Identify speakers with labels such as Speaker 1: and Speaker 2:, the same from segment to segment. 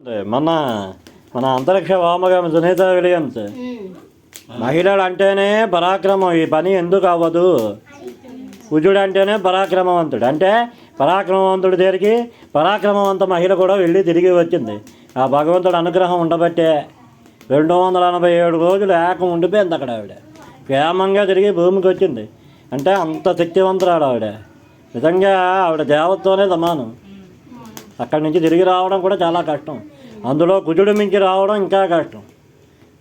Speaker 1: మన మన అంతరిక్ష వామగామి సునీత విలియమ్స్ మహిళలు అంటేనే పరాక్రమం, ఈ పని ఎందుకు అవ్వదు? కుజుడు అంటేనే పరాక్రమవంతుడు, అంటే పరాక్రమవంతుడు దగ్గరికి పరాక్రమవంత మహిళ కూడా వెళ్ళి తిరిగి వచ్చింది. ఆ భగవంతుడు అనుగ్రహం ఉండబట్టే 287 రోజులు ఏకం ఉండిపోయింది అక్కడ. ఆవిడ క్షేమంగా తిరిగి భూమికి వచ్చింది అంటే అంత శక్తివంతురాడు ఆవిడ. నిజంగా ఆవిడ దేవతతోనే సమానం. అక్కడి నుంచి తిరిగి రావడం కూడా చాలా కష్టం, అందులో కుజుడు మించి రావడం ఇంకా కష్టం.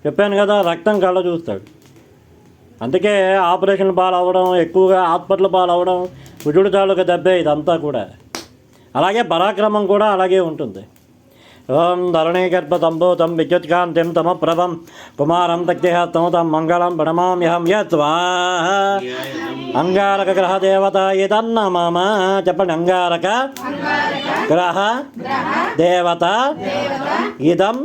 Speaker 1: చెప్పాను కదా, రక్తం కళ్ళ చూస్తాడు. అందుకే ఆపరేషన్ పాలవ్వడం, ఎక్కువగా హాస్పిటల్ పాలవ్వడం కుజుడు తాలూకా దెబ్బే ఇదంతా కూడా. అలాగే పరాక్రమం కూడా అలాగే ఉంటుంది. ఓం ధరణీగర్భతంభూతం విద్యుత్కాంతిం తమప్రభం కుమారం తక్తిహస్తం తం మంగళం ప్రణమామ్యహం యత్స్వాహ. అంగారక గ్రహ దేవత ఇదన్న మమ. చెప్పండి, అంగారక గ్రహ దేవత ఇదం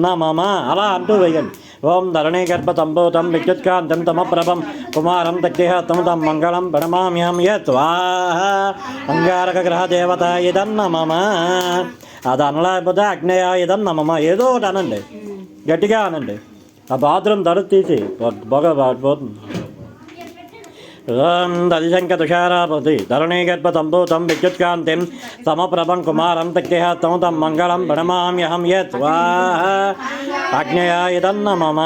Speaker 1: నమమ. అలా అంటూ వేయండి. ఓం ధరణీగర్భతంభూతం విద్యుత్కాంతిం తమప్రభం కుమారం తక్తిహస్తం తం మంగళం ప్రణమామ్యహం యత్స్వాహ. అంగారక గ్రహ దేవత ఇదన్న మమ. అది అనలేకపోతే అగ్నేయాయుధం నమమ, ఏదో ఒకటి అనండి, గట్టిగా అనండి. ఆ బాత్రూమ్ తలుపు తీసి పొగ పోతుంది. దశంక తుషారాపతి ధరణీగర్భతంభూతం విద్యుత్కాంతిం సమప్రభం కుమారం తక్తిహస్తం తం మంగళం ప్రణమామ్యహం యత్స్వాహ. అగ్నేయాయుధం నమమ.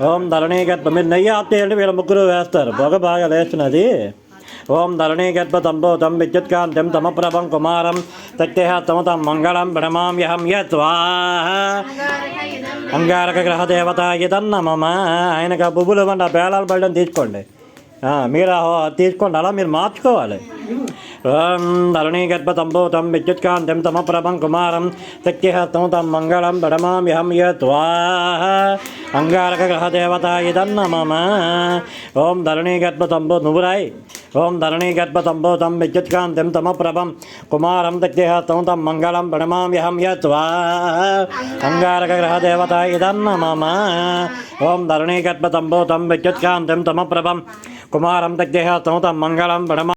Speaker 1: ఓం ధరణీగర్భ, మీరు నెయ్యి ఆప్తేయండి, వీళ్ళ ముగ్గురు వేస్తారు, పొగ బాగా లేస్తున్నది. ఓం ధరణీగర్భతంభూతం విద్యుత్కాంతిం తమప్రభం కుమారం తక్తిహస్తం తం మంగళం ప్రణమామ్యహం యత్స్వాహ. అంగారక గ్రహ దేవత ఇదన్న మమ. ఆయనకు ఆ బుబ్బులు వంట పేలాలు పడడం తీసుకోండి, మీరు తీసుకోండి, అలా మీరు మార్చుకోవాలి. ఓం ధరణీగర్భతంభూతం విద్యుత్కాంతిం తమప్రభం కుమారం తక్తిహస్తం తం మంగళం ప్రణమామ్యహం యత్స్వాహ. అంగారక గ్రహ దేవత ఇదన్న మమ. ఓం ధరణీగర్భతంభూ, నువ్వు రాయి. ఓం ధరణీగర్భతంభూతం విద్యుత్కాంతిం తమప్రభం కుమారం తక్తిహస్తం తం మంగళం ప్రణమామ్యహం యత్స్వాహ. అంగారక గ్రహ దేవత ఇదన్న మమ. ఓం ధరణీగర్భతంభూతం విద్యుత్కాంతిం తమప్రభం కుమారం తక్తిహస్తం తం మంగళం ప్రణమా